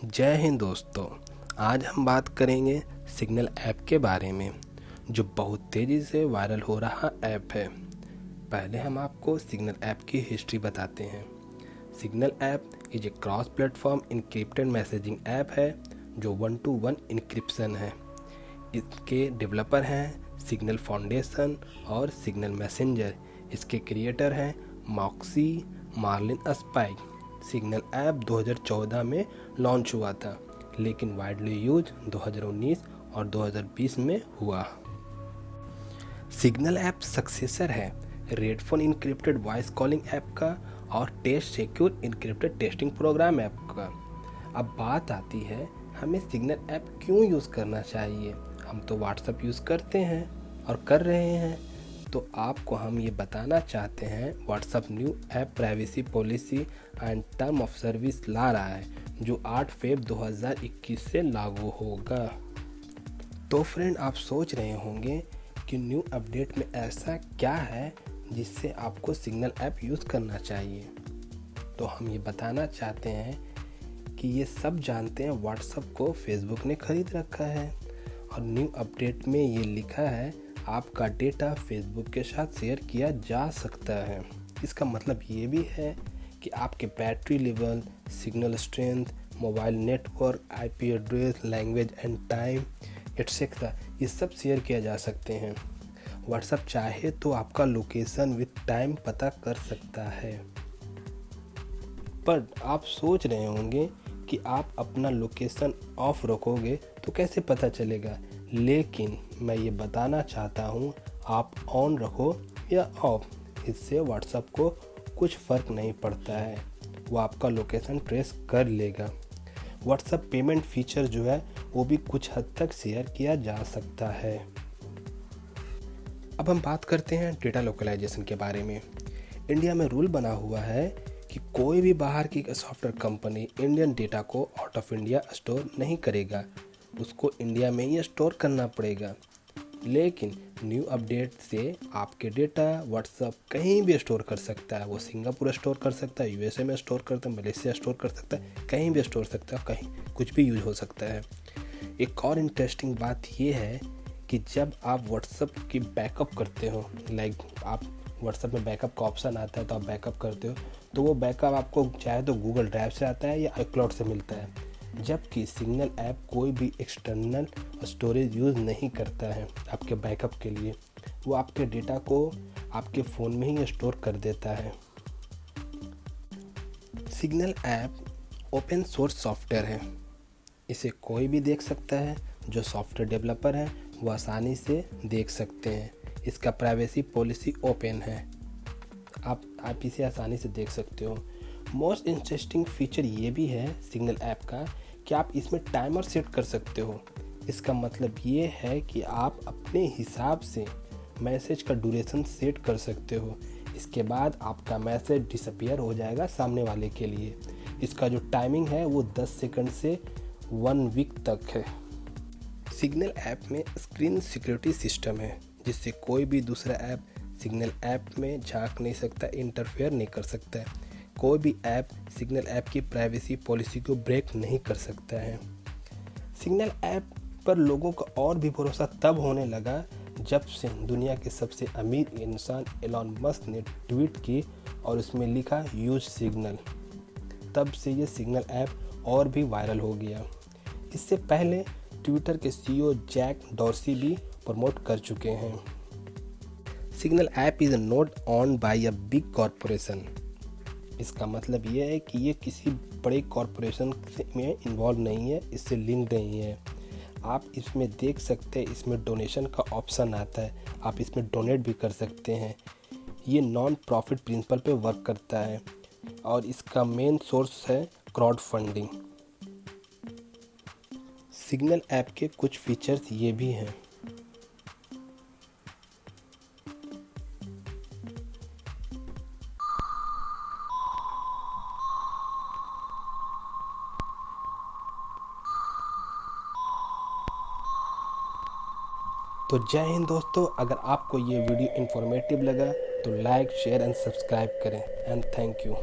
जय हिंद दोस्तों। आज हम बात करेंगे सिग्नल ऐप के बारे में, जो बहुत तेज़ी से वायरल हो रहा ऐप है। पहले हम आपको सिग्नल ऐप की हिस्ट्री बताते हैं। Signal app is a cross platform encrypted messaging app है जो 1-to-1 इनक्रिप्शन है। इसके डेवलपर हैं सिग्नल फाउंडेशन और सिग्नल मैसेंजर। इसके क्रिएटर हैं Moxie Marlinspike. Signal app 2014 में लॉन्च हुआ था, लेकिन वाइडली यूज 2019 और 2020 में हुआ। सिग्नल ऐप सक्सेसर है RedPhone encrypted voice calling app का और TextSecure encrypted texting program app का। अब बात आती है हमें सिग्नल ऐप क्यों यूज़ करना चाहिए। हम तो व्हाट्सएप यूज़ करते हैं और कर रहे हैं, तो आपको हम ये बताना चाहते हैं WhatsApp new app privacy policy and term of service ला रहा है, जो 8 फरवरी 2021 से लागू होगा। तो फ्रेंड, आप सोच रहे होंगे कि न्यू अपडेट में ऐसा क्या है जिससे आपको सिग्नल ऐप यूज़ करना चाहिए। तो हम ये बताना चाहते हैं कि ये सब जानते हैं व्हाट्सएप को फेसबुक ने खरीद रखा है, और न्यू अपडेट में ये लिखा है आपका डेटा फेसबुक के साथ शेयर किया जा सकता है। इसका मतलब ये भी है कि आपके battery level, signal strength, mobile network, IP address, language and time etcetera ये सब शेयर किया जा सकते हैं। व्हाट्सएप चाहे तो आपका लोकेशन विद टाइम पता कर सकता है। पर आप सोच रहे होंगे कि आप अपना लोकेशन ऑफ रखोगे तो कैसे पता चलेगा, लेकिन मैं ये बताना चाहता हूँ आप ऑन रखो या ऑफ, इससे व्हाट्सएप को कुछ फ़र्क नहीं पड़ता है, वो आपका लोकेशन ट्रेस कर लेगा। व्हाट्सएप पेमेंट फीचर जो है वो भी कुछ हद तक शेयर किया जा सकता है। अब हम बात करते हैं डेटा लोकलाइजेशन के बारे में। इंडिया में रूल बना हुआ है कि कोई भी बाहर की सॉफ्टवेयर कंपनी इंडियन डेटा को आउट ऑफ इंडिया स्टोर नहीं करेगा, उसको इंडिया में ही स्टोर करना पड़ेगा। लेकिन न्यू अपडेट से आपके डेटा व्हाट्सएप कहीं भी स्टोर कर सकता है। वो सिंगापुर स्टोर कर सकता है, यूएसए में स्टोर करता है, मलेशिया स्टोर कर सकता है, कहीं भी स्टोर सकता है, कहीं कुछ भी यूज हो सकता है। एक और इंटरेस्टिंग बात ये है कि जब आप व्हाट्सएप की बैकअप करते हो, आप व्हाट्सएप में बैकअप का ऑप्शन आता है तो आप बैकअप करते हो, तो वो बैकअप आपको चाहे तो गूगल ड्राइव से आता है या आईक्लाउड से मिलता है। जबकि सिग्नल ऐप कोई भी एक्सटर्नल स्टोरेज यूज़ नहीं करता है आपके बैकअप के लिए, वो आपके डेटा को आपके फ़ोन में ही स्टोर कर देता है। Signal app open source software है, इसे कोई भी देख सकता है। जो सॉफ्टवेयर डेवलपर है वो आसानी से देख सकते हैं। इसका प्राइवेसी पॉलिसी ओपन है, आप इसे आसानी से देख सकते हो। मोस्ट इंटरेस्टिंग फीचर ये भी है सिग्नल ऐप का कि आप इसमें टाइमर सेट कर सकते हो। इसका मतलब ये है कि आप अपने हिसाब से मैसेज का ड्यूरेशन सेट कर सकते हो। इसके बाद आपका मैसेज डिसअपीयर हो जाएगा सामने वाले के लिए। इसका जो टाइमिंग है वो 10 सेकंड से 1 वीक तक है। सिग्नल ऐप में स्क्रीन सिक्योरिटी सिस्टम है, जिससे कोई भी दूसरा ऐप सिग्नल ऐप में झांक नहीं सकता, इंटरफेयर नहीं कर सकता है। कोई भी ऐप सिग्नल ऐप की प्राइवेसी पॉलिसी को ब्रेक नहीं कर सकता है। सिग्नल ऐप पर लोगों का और भी भरोसा तब होने लगा जब से दुनिया के सबसे अमीर इंसान एलन मस्क ने ट्वीट की और उसमें लिखा यूज सिग्नल। तब से ये सिग्नल ऐप और भी वायरल हो गया। इससे पहले ट्विटर के सीईओ जैक डॉर्सी भी प्रमोट कर चुके हैं। Signal app is not owned by a big corporation. इसका मतलब ये है कि ये किसी बड़े कॉरपोरेशन में इन्वॉल्व नहीं है, इससे लिंक नहीं है। आप इसमें देख सकते हैं, इसमें डोनेशन का ऑप्शन आता है, आप इसमें डोनेट भी कर सकते हैं। ये नॉन प्रॉफिट प्रिंसिपल पे वर्क करता है और इसका मेन सोर्स है क्राउड फंडिंग। सिग्नल ऐप के कुछ फीचर्स ये भी हैं। तो जय हिंद दोस्तों, अगर आपको ये वीडियो इन्फॉर्मेटिव लगा तो लाइक, शेयर एंड सब्सक्राइब करें एंड थैंक यू।